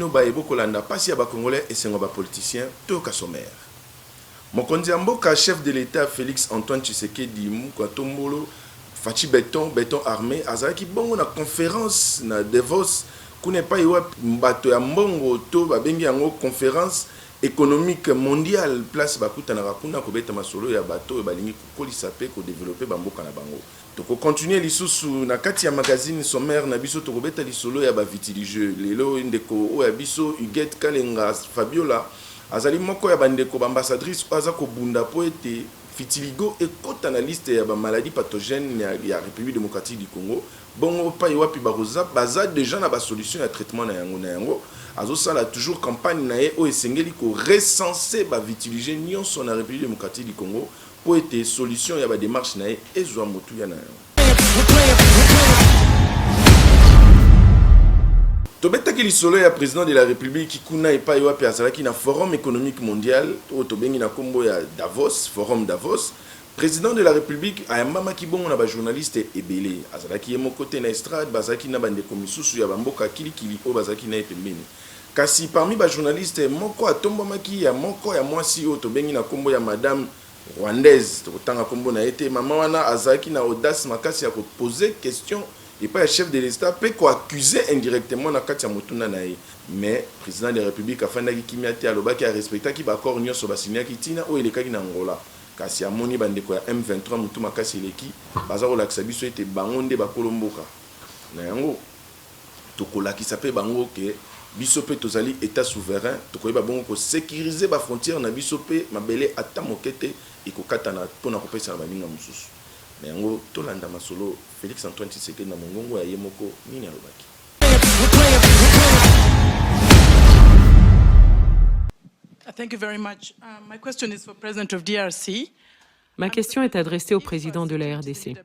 bino baebo kolanda pasi ya Congolais et sengo ba politiciens toka sommaire. Mokonzi ya mboka chef de l'État Félix Antoine Tshisekedi Mukatombolo Fachi Béton armé azalaki bongo na conférence na Davos kune pa iwa mbato ya mbongo to babengi yango conférence économique mondiale place bakutana kuna kobeta masolo ya bato balingi kokolisa pe ko développer bamboka na bango. Toko continuer lisusu na kati ya magazine sommaire na biso tokobeta lisolo ya ba vitiligeux lelo ndeko o ya biso Huguette Kalenga Fabiola azali moko ya bandeko ambassadrice aza ko bunda po ete vitiligo ekota na liste ya ba maladie pathogène ya République démocratique du Congo bongo pa iwapi baza déjà na ba solution ya traitement na yango azosala toujours campagne na ye o esengeli ko recenser ba vitiligeux nyonso na République démocratique du Congo po ete solution ya ba démarche na ye ezwa motu ya na yango. Tobetaki lisolo ya président de la République qui kuna epai wapi azalaki na forum économique mondial o tobengi na kombo ya Davos, forum Davos. Président de la République ayambamaki bongo na ba journaliste ebele azalaki ye moko te na estrade bazalaki na bandeko misusu ya bamboka kilikili o bazalaki na pembeni. Kasi parmi ba journaliste moko atombamaki ya moko ya mwasi o tobengi na kombo ya madame rwandaise tokotanga kombo na ete mama wana azalaki na audace makasi ya ko poser question et pas le chef de l'État peut accuser indirectement na kati ya motuna na ye. Mais président de la République afandaki kimiate alobaki a respecta ki ba accord nyonso basiniaki tina o elekaki na Angola. Kasi amoni bandeko ya M23 mutu makasi eleki baza kolakisa biso ete bango nde bakolomboka. Na yango tokolakisa pe bango ke biso pe tozali état souverain tokoyeba bongo ko sécuriser ba frontière na biso pe mabele ata mokete ekokata na pona kopesa na baninga mususu. Na yango tolanda masolo Félix Antoine Tshisekedi na mongongo ya yemoko nini alobaki. Thank you very much. My question is for President of DRC. Ma question est adressée au président de la RDC.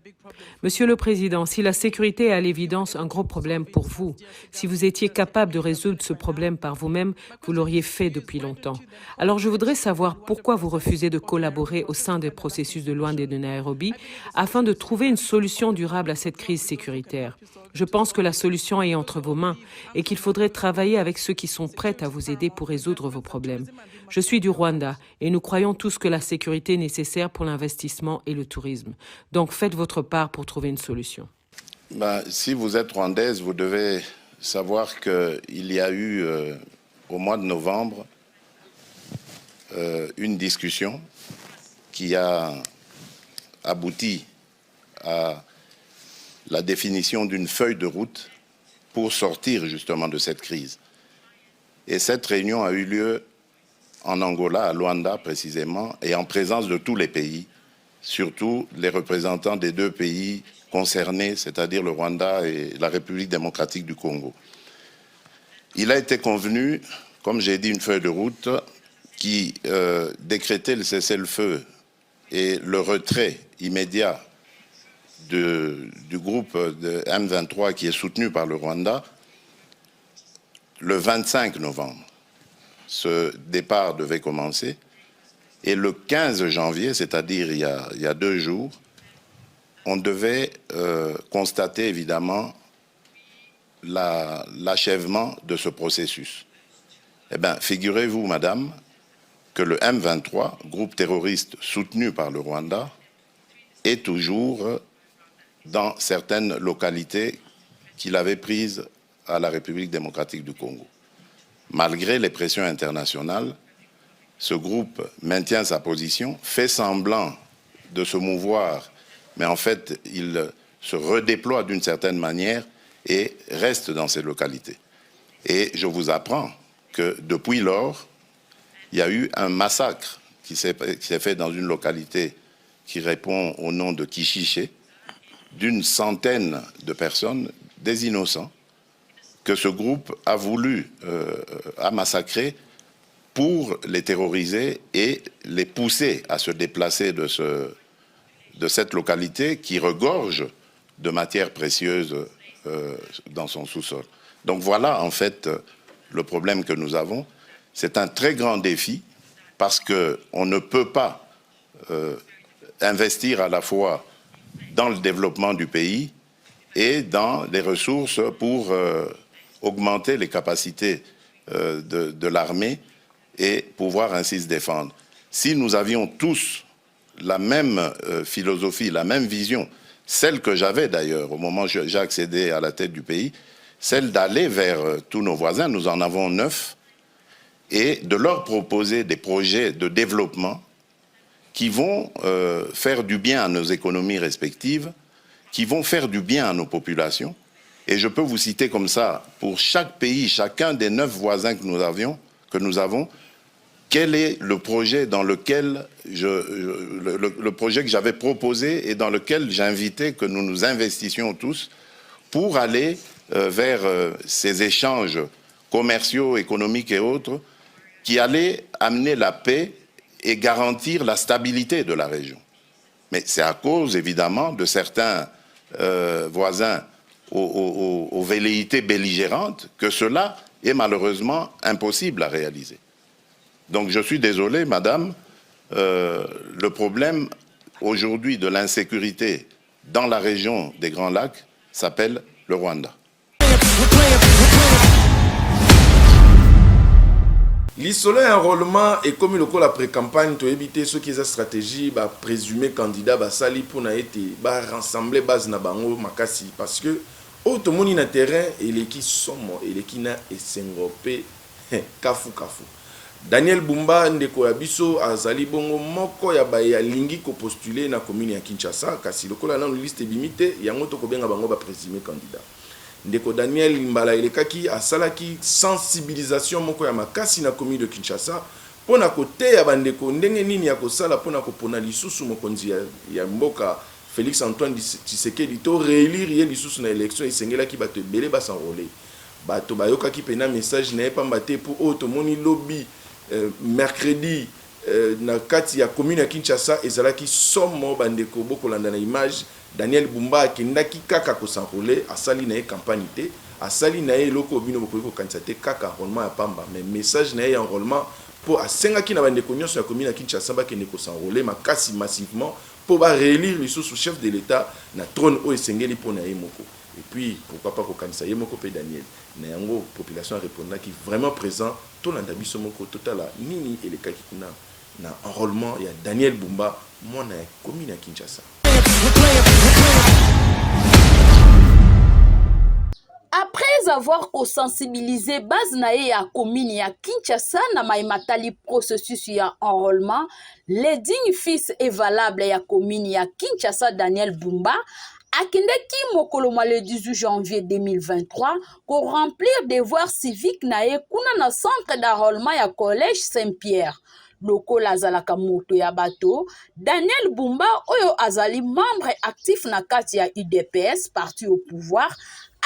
Monsieur le Président, si la sécurité est à l'évidence un gros problème pour vous, si vous étiez capable de résoudre ce problème par vous-même, vous l'auriez fait depuis longtemps. Alors je voudrais savoir pourquoi vous refusez de collaborer au sein des processus de Luanda et de Nairobi afin de trouver une solution durable à cette crise sécuritaire. Je pense que la solution est entre vos mains et qu'il faudrait travailler avec ceux qui sont prêts à vous aider pour résoudre vos problèmes. Je suis du Rwanda et nous croyons tous que la sécurité est nécessaire pour l'investissement et le tourisme. Donc faites votre part pour trouver une solution. Si vous êtes rwandaise, vous devez savoir qu'il y a eu au mois de novembre une discussion qui a abouti à la définition d'une feuille de route pour sortir justement de cette crise. Et cette réunion a eu lieu en Angola, à Luanda précisément, et en présence de tous les pays, surtout les représentants des deux pays concernés, c'est-à-dire le Rwanda et la République démocratique du Congo. Il a été convenu, comme j'ai dit, une feuille de route qui décrétait le cessez-le-feu et le retrait immédiat du groupe de M23 qui est soutenu par le Rwanda le 25 novembre. Ce départ devait commencer et le 15 janvier, c'est-à-dire il y a 2 jours, on devait constater évidemment l'achèvement de ce processus. Eh bien, figurez-vous, madame, que le M23, groupe terroriste soutenu par le Rwanda, est toujours dans certaines localités qu'il avait prises à la République démocratique du Congo. Malgré les pressions internationales, ce groupe maintient sa position, fait semblant de se mouvoir, mais en fait, il se redéploie d'une certaine manière et reste dans ces localités. Et je vous apprends que depuis lors, il y a eu un massacre qui s'est fait dans une localité qui répond au nom de Kishiché, d'une centaine de personnes, des innocents, que ce groupe a voulu massacrer pour les terroriser et les pousser à se déplacer de cette localité qui regorge de matières précieuses dans son sous-sol. Donc voilà en fait le problème que nous avons. C'est un très grand défi parce qu'on ne peut pas investir à la fois dans le développement du pays et dans les ressources pour augmenter les capacités de l'armée et pouvoir ainsi se défendre. Si nous avions tous la même philosophie, la même vision, celle que j'avais d'ailleurs au moment où j'ai accédé à la tête du pays, celle d'aller vers tous nos voisins, nous en avons 9, et de leur proposer des projets de développement qui vont faire du bien à nos économies respectives, qui vont faire du bien à nos populations. Et je peux vous citer comme ça, pour chaque pays, chacun des 9 voisins que nous avons, quel est le projet dans lequel le projet que j'avais proposé et dans lequel j'invitais que nous nous investissions tous pour aller vers ces échanges commerciaux, économiques et autres qui allaient amener la paix et garantir la stabilité de la région. Mais c'est à cause, évidemment, de certains voisins aux velléités belligérantes que cela est malheureusement impossible à réaliser. Donc je suis désolé, madame, le problème aujourd'hui de l'insécurité dans la région des Grands Lacs s'appelle le Rwanda. L'isole enrôlement et comme le col après campagne to éviter ceux qui ont stratégie ba présumé candidat ba sali pour na été ba rassembler base na bango makasi parce que auto moni na terrain et les qui somo et les qui na esengopé kafu. Daniel Bumba ndeko ya biso azali bongo moko ya ba ya lingi ko postuler na commune ya Kinshasa kasi lokola na liste limité yango to ko benga bango ba présumé candidat. Ndeko Daniel Mbala elekaki asalaki sensibilisation moko ya makasi na commune de Kinshasa pona kote ya bandeko ndenge nini ya kosala pona kopona lisusu mokonzi ya mboka Félix Antoine Tshisekedi to réélire ye lisusu na élection esengelaki bato ebele basanrole bato bayokaki pena message na epamba te pour auto moni lobby mercredi na kati ya commune ya Kinshasa ezalaki somo bandeko bokolanda na image Daniel Bumba akendaki kaka kosanrole asali na campagne te asali na eloko bino bokoki kokanisa te kaka enrôlement ya pamba mais message na enrôlement pour asengaki na bandeko nyonso ya commune ya Kinshasa bakende kosanrole makasi massivement pour ba réélire lisusu chef de l'État na trône o esengeli pona ye moko et puis pourquoi pas kokanisa ye moko pe Daniel na yango population répondaki vraiment présent to landa biso moko totala nini elekaki kuna na enrôlement ya Daniel Bumba mona ya commune ya Kinshasa. Après avoir sensibilisé base nae à commune ya Kinshasa na maimatali processus ya enrôlement, les dignes fils et valables ya commune ya Kinshasa Daniel Bumba akendeki mokoloma le 18 janvier 2023 pour remplir devoirs civiques nae kuna na centre d'enrôlement ya collège Saint-Pierre. Lokola azalaka moto ya bato, Daniel Bumba oyo azali membre actif na kati ya UDPS, parti au pouvoir,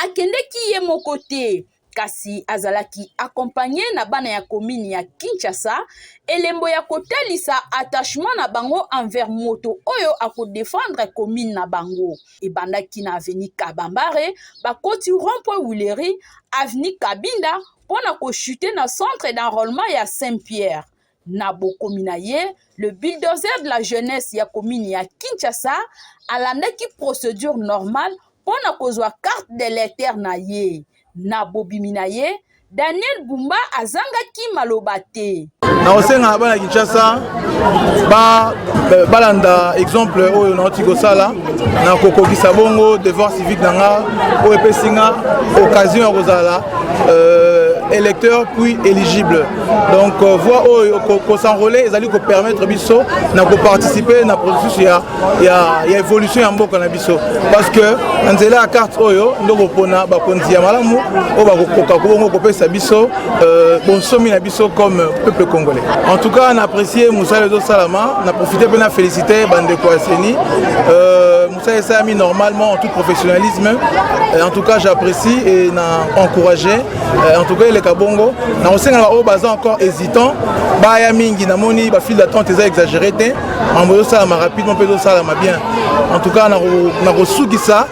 akendeki ye moko te, kasi azalaki accompagné na bana ya commune ya Kinshasa, elembo ya kotalisa attachement na bango envers moto oyo akodefendre commune na bango. Ebandaki na avenue Kabambare, bakoti rond-point Wileri, avenue Kabinda, pona ko chuter na centre d'enrôlement ya Saint-Pierre. Nabo Kominaye, le bulldozer de la jeunesse ya commune ya Kinshasa, alandaki procédure normale pour na kozwa carte d'électeur na ye. Nabo Biminaye, Daniel Bumba azangaki malobate. Na osenga bana Kinshasa balanda exemple oyo na tikosala na kokokisa bongo devoir civique nanga o epesinga occasion ya kozala électeur puis éligible. Donc voix au s'enrôler ezali ko permettre biso na ko participer na processus ya évolution ya mboka na biso parce que nzela ya carte oyo ndoko pona bakonzi ya malamu o bakokoka ko kopesa biso bonsomi na biso comme peuple congolais. En tout cas, on a apprécié Moussa Ledo Salama, on a profité pour féliciter Bandeko Asseni. Moussa Essa a mis normalement en tout professionnalisme. Et en tout cas, j'apprécie et on a encouragé. En tout cas, les Kabongo. On a encore hésitant. Baya Mingi, Namoni, fil d'attente est exagéré. En mode Salama rapidement, peut Salama bien. En tout cas, on a reçu ça.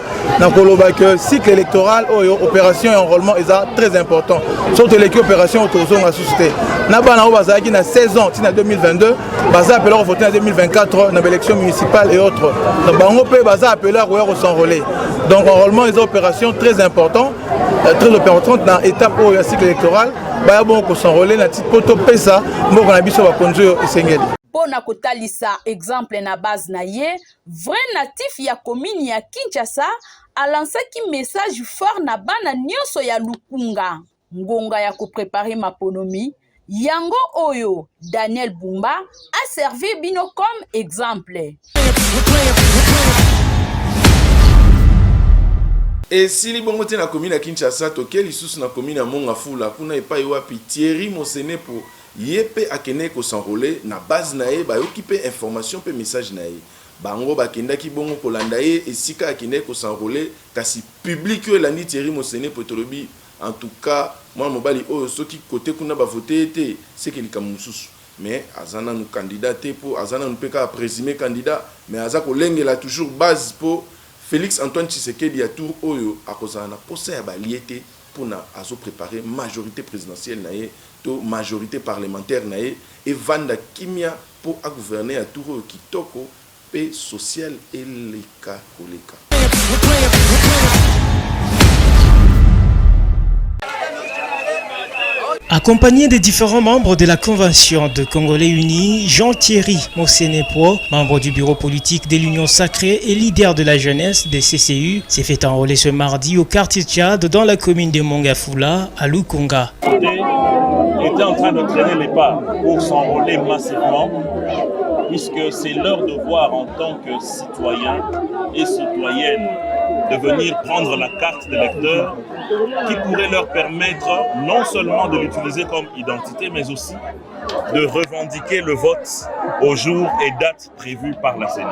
Que cycle électoral, opération et enrôlement est très important. Surtout les opérations autour de la société. Nabana Bazaki na 16 ans, en 2022, Baza appelé à voter en 2024 dans l'élection municipale et autres. Donc Bangope Baza appelé à s'enrôler. Donc enrôlement est une opération très importante dans l'étape où il y a cycle électoral. baya bon ko s'enrôler na titre poto pesa moko na biso ba konzo esengeli. Pona kotalisa exemple na base na ye, vrai natif ya commune ya Kinshasa a lancé un message fort na bana nyonso ya Lukunga. Ngonga ya ko préparer maponomi, yango oyo Daniel Bumba a servi bino comme exemple. Et si les bongo te na commune à Kinshasa, toke lisusu na commune à Mongafula, kuna epai wapi Thierry Mosene pour yepe akene ko s'enrôler na base na ye ba occupé information pe message na ye. Bango bakenda ki bongo kolanda ye esika akene ko s'enrôler kasi public yo landi Thierry Mosene potolobi en tout cas moi mobali oyo soki côté kuna ba voter été c'est que likamususu mais azana nous candidater pour azana nous peka présumer candidat mais azako lengela toujours base pour Félix Antoine Tshisekedi a tour oyo akozana posa ya baliete pour na azo préparer majorité présidentielle naie to majorité parlementaire naie et vanda kimia pour à gouverner à tour oyo kitoko pe social et leka koleka. Accompagné des différents membres de la Convention de Congolais Unis, Jean-Thierry Mosenepo, membre du bureau politique de l'Union Sacrée et leader de la jeunesse des CCU, s'est fait enrôler ce mardi au quartier Tchad dans la commune de Mongafula à Lukunga. Était en train de traîner les pas pour s'enrôler massivement, puisque c'est leur devoir en tant que citoyens et citoyennes de venir prendre la carte d'électeur qui pourrait leur permettre non seulement de l'utiliser comme identité, mais aussi de revendiquer le vote au jour et date prévus par la CENI.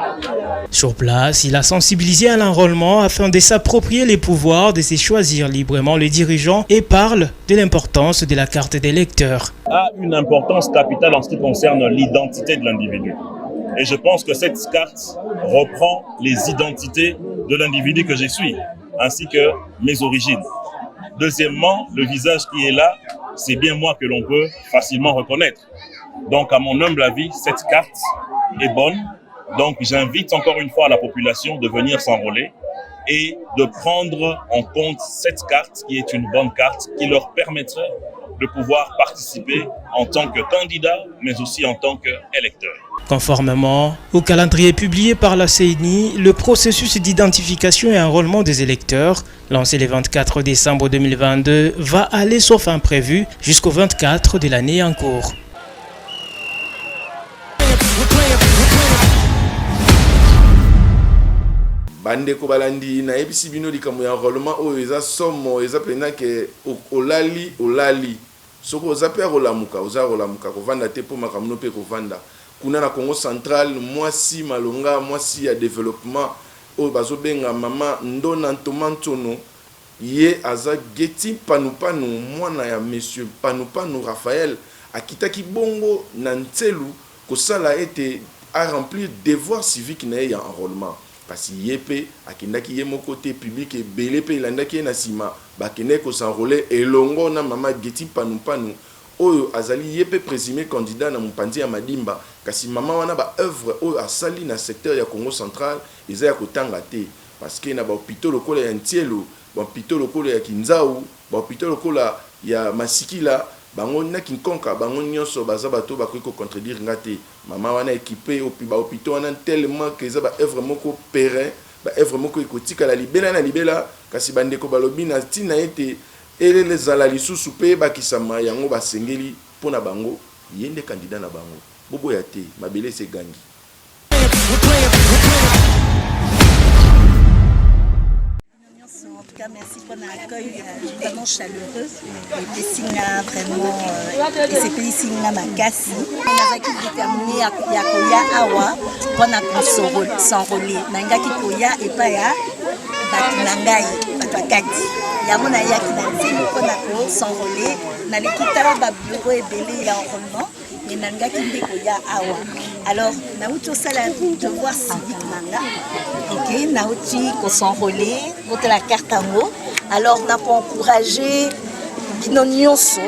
Sur place, il a sensibilisé à l'enrôlement afin de s'approprier les pouvoirs, de se choisir librement les dirigeants et parle de l'importance de la carte d'électeur. A une importance capitale en ce qui concerne l'identité de l'individu. Et je pense que cette carte reprend les identités de l'individu que je suis, ainsi que mes origines. Deuxièmement, le visage qui est là, c'est bien moi que l'on peut facilement reconnaître. Donc, à mon humble avis, cette carte est bonne. Donc, j'invite encore une fois la population de venir s'enrôler et de prendre en compte cette carte qui est une bonne carte qui leur permettrait de pouvoir participer en tant que candidat, mais aussi en tant qu'électeur. Conformément au calendrier publié par la CENI, le processus d'identification et enrôlement des électeurs, lancé le 24 décembre 2022, va aller sauf imprévu jusqu'au 24 de l'année en cours. Bande ko balandi na ebisi bino likambo ya enrôlement oyo eza somo eza pena ke olali soko ozape rolamuka kovanda te po makamno pe kovanda kuna na Congo central mwasi malonga mwasi ya développement oyo bazobenga mama ndona ntomantono ye aza geti panupanu mwana ya monsieur panupanu Raphaël akitaki bongo na ntelu kosala ete a remplir devoir civique na ya enrôlement. Kasi yepe akendaki ye moko te public ebele pe ilandaki na sima bakende ko s'enrôler elongo na mama Geti Panupanu oyo azali yepe présumé candidat na mopandi ya Madimba kasi mama wana ba œuvre oyo asali na secteur ya Congo central eza ya kotanga te parce que na ba hôpital lokola ya Ntielo ba hôpital lokola ya Kinzau ba hôpital lokola ya Masikila bango na kinkonka bango nyonso baza bato bakoki ko contredire ngate mama wana équipé au ba hôpital wana tellement que za ba œuvre moko périn ba œuvre moko ekotika la libela na libela kasi bandeko balobi na tina ete elele zala lisusu pe bakisama yango basengeli pona bango yende candidat na bango bobo ya te mabele se gangi. En tout cas, merci pour l'accueil vraiment chaleureux. Et puis, Singa, vraiment, et c'est pays Singa Makassi. On a qui déterminé à Koya Awa pour s'enrôler. Nanga qui Koya et pas ya Batunangai, Batakati. Yamona Yaki Nanzini pour s'enrôler. Nalekitara Babureau et Belé et enrôlement. Et Nanga qui Koya Awa. Alors, Naouto Sala, devoir civique Nanga. Ok, Naouti, qu'on s'enrôler, contre la carte en haut. Alors, on a pas encouragé Binonionso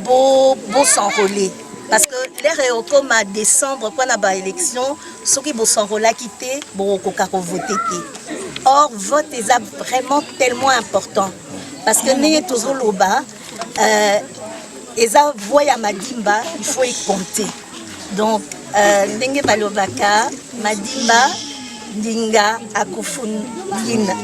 pour s'enrôler. Parce que l'air est comme à décembre, quand on a une élection, ceux qui vont s'enrôler à quitter, bon, on voter. Or, vote est vraiment tellement important. Parce que nous sommes toujours là-bas. eza voix ya Madimba, il faut y compter. Donc ndenge balobaka Madimba ndinga akufundina.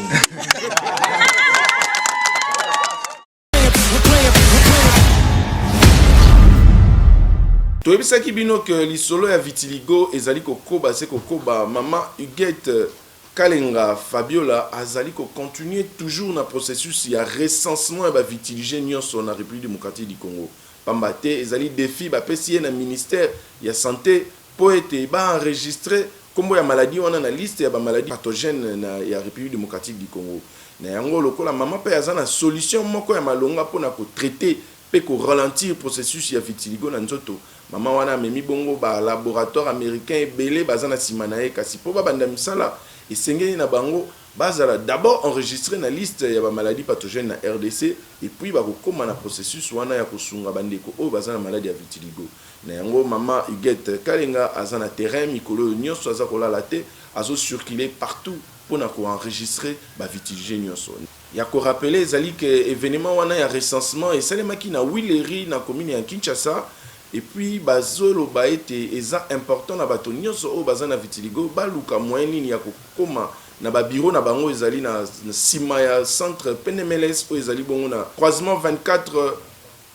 toyebisaki bino ke lisolo ya vitiligo ezali kokoba se kokoba mama Huguette Kalenga Fabiola azali continuer toujours na processus ya recensement ya ba vitilige nyonso na République démocratique du Congo. Pamba te ezali défi ba pesi na ministère ya santé po ete ba enregistrer kombo ya maladie wana na liste ya ba maladie pathogène na ya République démocratique du Congo. Na yango lokola mama pe azana solution moko ya malonga pona ko traiter pe ko ralentir processus ya vitiligo na nzoto. Mama wana memi bongo ba laboratoire américain ebele bazana simanaye kasi po ba banda misala esengeli na bango bazala d'abord enregistré na liste ya ba maladie pathogène na RDC et puis ba kokoma na processus wana ya kosunga bandeko o bazana maladie ya vitiligo. Na yango mama Huguette Kalenga azana terrain mikolo nyonso aza kolala te azo circuler partout pour na ko enregistrer ba vitilige nyonso. Ya ko rappeler ezali ke événement wana ya recensement et salemaki na Wileri na commune ya Kinshasa. Et puis bazolo ba été eza important na bato nyonso o bazana vitiligo baluka moyen nini ya kokoma na ba bureau na bango ezali na sima ya centre PNMLS o ezali bongo na croisement 24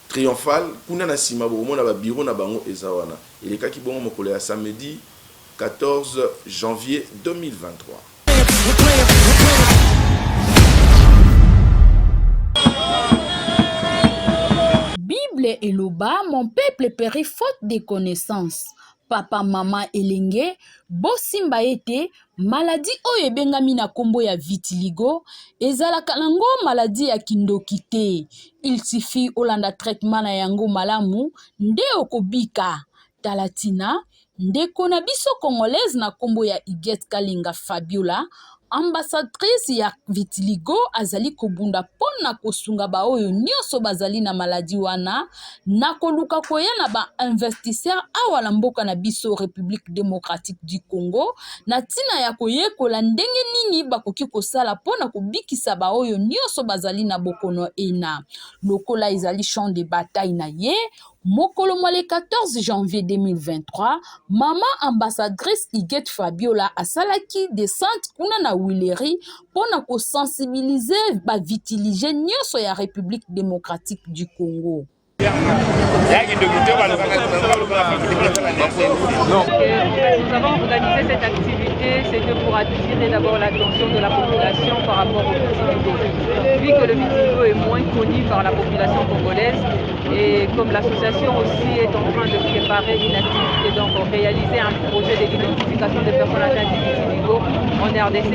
triomphal kuna na sima bongo na ba bureau na bango eza wana elekaki bongo mokolo ya samedi 14 janvier 2023. Bible eloba, mon peuple périt faute de connaissances. Papa, maman, elenge, bosimba ete, maladie oyo ebengami na kombo ya vitiligo, ezalaka nango maladie ya kindoki te. Il suffit olanda traitement na yango malamu, nde okobika. Talatina, ndeko na biso congolaise na kombo ya Huguette Kalenga Fabiola, ambassadrice ya vitiligo azali kobunda pona kosunga ba oyo nyonso bazali na maladi wana na koluka koya na ba investisseur awala mboka na biso République démocratique du Congo na tina ya koyekola ndenge nini bakoki kosala pona kobikisa ba oyo nyonso bazali na bokono ena lokola ezali champ de bataille na ye. Mokolo le 14 janvier 2023, maman ambassadrice Huguette Fabiola asalaki descente kuna na Wileri pona ko sensibiliser ba vitilige nyonso ya République démocratique du Congo. Nous avons organisé cette activité, c'était pour attirer d'abord l'attention de la population par rapport au vitiligo. Vu que le vitiligo est moins connu par la population congolaise, et comme l'association aussi est en train de préparer une activité, donc réaliser un projet d'identification des personnes atteintes du vitiligo en RDC,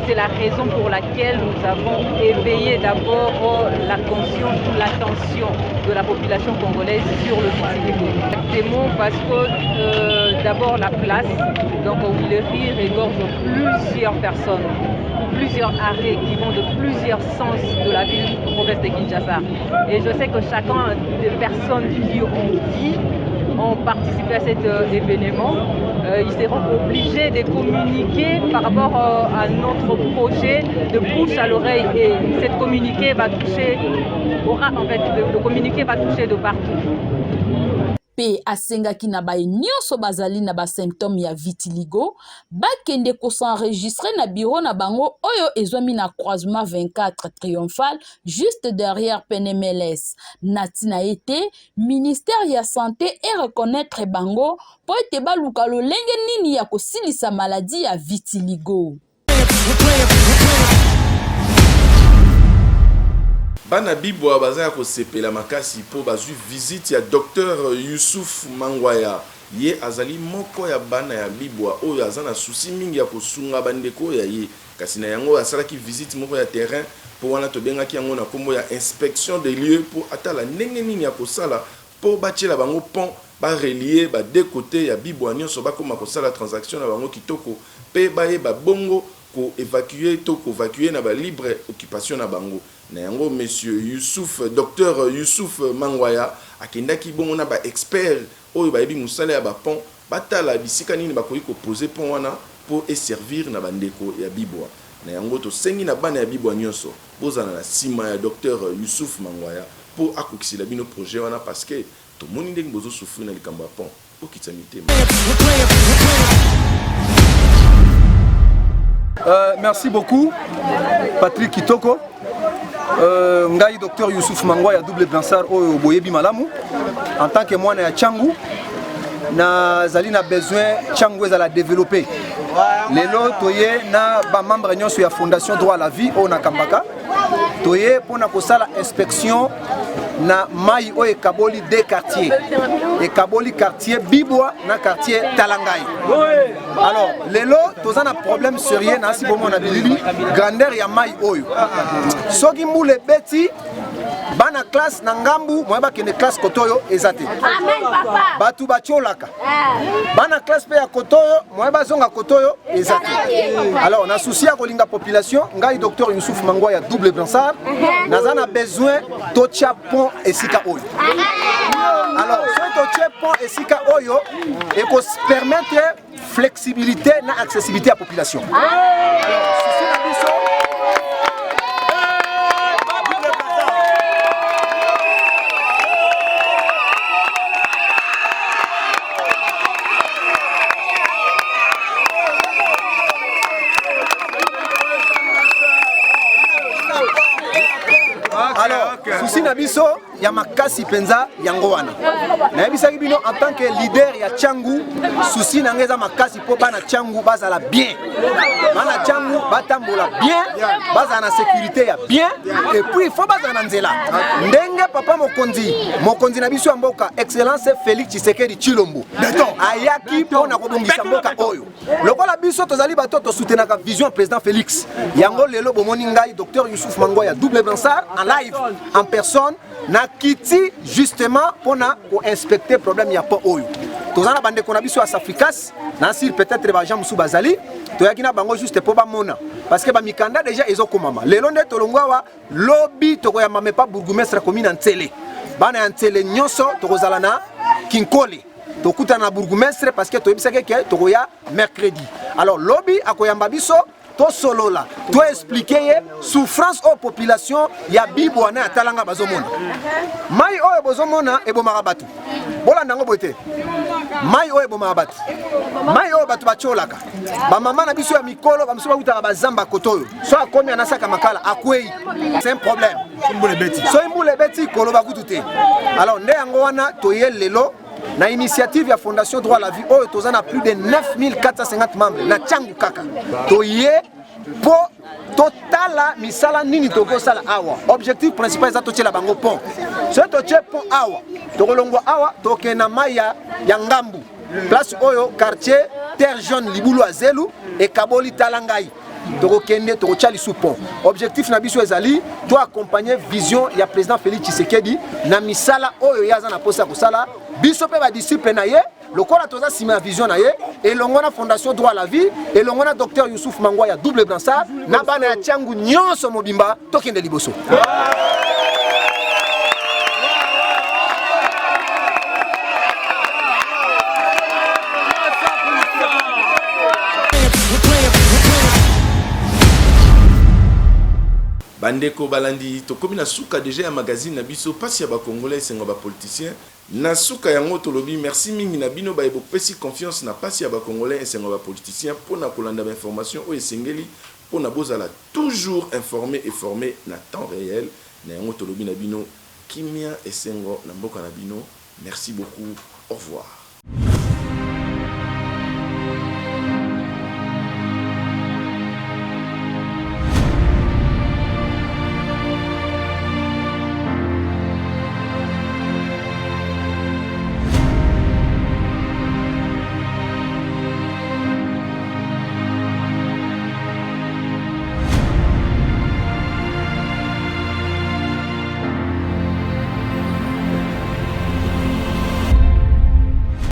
c'est la raison pour laquelle nous avons éveillé d'abord la conscience ou l'attention de la population congolaise sur le vitiligo. Exactement parce que d'abord la place, donc Wileri regorge plusieurs personnes, plusieurs arrêts qui vont de plusieurs sens de la ville province de Kinshasa. Et je sais que chacun des personnes qui ont participé à cet événement, ils seront obligés de communiquer par rapport à notre projet de bouche à l'oreille et cette communiqué va toucher, le communiqué va toucher de partout. Pe asengaki na ba nyonso bazali na ba symptômes ya vitiligo bakende ko s'enregistrer na bureau na bango oyo ezwami na croisement 24 triomphal juste derrière PNMLS. Natina ete ministère ya santé et reconnaître bango po ete baluka lolenge nini ya kosilisa maladie ya vitiligo. Bana bibwa bazaya ko sepela makasi po bazui visite ya docteur Youssouf Mangwaya ye azali moko ya bana ya bibwa oyo azana souci mingi ya kosunga bandeko ya ye kasi na yango asalaki visite moko ya terrain po wana tobengaki yango na kombo ya inspection des lieux po atala ndenge nini ya kosala po batiela bango pont ba relier ba deux côtés ya bibwa nyonso bakoma kosala transaction na bango kitoko pe baye ba bongo ko évacuer to ko évacuer na ba libre occupation na bango. Na yango monsieur Youssouf, docteur Youssouf Mangwaya akendaki bongo na ba expert oyo ba yebi musala ya ba pont batala bisika nini bakoki ko poser pont wana pour servir na bandeko ya bibwa. Na yango to sengi na bana ya bibwa nyonso bozana na sima ya docteur Youssouf Mangwaya pour akokisela bino projet wana parce que tout le monde ndenge bozo souffrir na likambo ya pont pour kitsa mitema. Merci beaucoup Patrick Kitoko. Ngai docteur Youssouf Mangwa ya double bransard oyo boyebi malamu en tant que mwana ya Tchangu na zali na besoin Tchangu ezala développer. Lelo toye na ba membre nyonso ya fondation droit à la vie o na Kambaka toye pona kosala inspection na mai o ekaboli des quartiers ekaboli quartier Bibwa na quartier Talangai. Alors lelo tozana problème sérieux na si bomo na bilili grandeur ya mai oyo soki mbule beti bana classe na ngambu moyeba kene classe kotoyo ezate batu bacholaka bana classe pe ya kotoyo moyeba zonga kotoyo ezate. Alors on a souci à kolinga population ngai docteur Youssouf Mangwa ya double bransard nazana besoin tocha pont esika oyo. Alors ce tocha pont esika oyo et ko permettre flexibilité na accessibilité à la population. Alors souci na biso souci na biso ya makasi penza yango wana na bisaki bino en tant que leader ya Tchangu souci na ngeza makasi po bana Tchangu bazala bien bana Tchangu batambola bien bazala na sécurité ya bien et puis faut bazala na nzela ndenge papa mokonzi na biso ya mboka excellence Félix Tshisekedi Tshilombo ayaki po na kobongisa mboka oyo lokola biso tozali bato to soutenaka vision président Félix yango lelo bomoni ngai docteur Youssouf Mangwa ya double bransard en live en personne na kiti justement pour inspecter problème ya po oyo tozana bande kona biso à Safricas na sir peut-être ba Jean Moussou Bazali toyaki na bango juste pour ba mona parce que ba mikanda déjà ezokomama lelo nde tolongwa lobby tokoya mame pa bourgmestre commune Ntsele bana Ntsele nyonso tokozala na Kinkole tokuta na bourgmestre parce que toyebisaka ke tokoya mercredi. Alors lobby akoyamba biso to solola to expliquer souffrance aux populations ya Bibwa na Talanga bazomona mai oyo bozomona ebomaka batu bolanda ngo bote mai oyo ebomaka batu mai oyo batu bacholaka ba mama na biso ya mikolo bamso bakutaka bazamba kotoyo so akomi anasaka makala akwei c'est un problème so imbule beti koloba kutute. Alors nde yango wana toye lelo na initiative ya fondation droit à la vie oyo tozana plus de 9450 membres na Tchangu kaka toye po totala misala nini toko sala awa objectif principal za tochela bango pont so toche pont awa tokolongwa awa tokena maya ya ngambu place oyo quartier terre jaune libulu azelu et kaboli Talangai tokokende tokochali sous pont. Objectif na biso ezali to accompagner vision ya président Félix Tshisekedi na misala oyo yaza na posa kosala biso pe ba disciple na ye lokola toza sima vision na ye et longona fondation droit à la vie et longona docteur Youssouf Mangwa ya double bransard na bana ya Tchangu nyonso mobimba tokende liboso. Bandeko balandi tokomi na suka déjà ya magazine na biso pasi ya ba congolais sengo ba politiciens na suka yango tolobi merci mingi na bino ba ebopesi confiance na pasi ya ba congolais sengo ba politiciens pona kolanda ba information o esengeli pona bozala toujours informé et formé na temps réel na yango tolobi na bino kimia esengo na mboka na bino. Merci beaucoup, au revoir.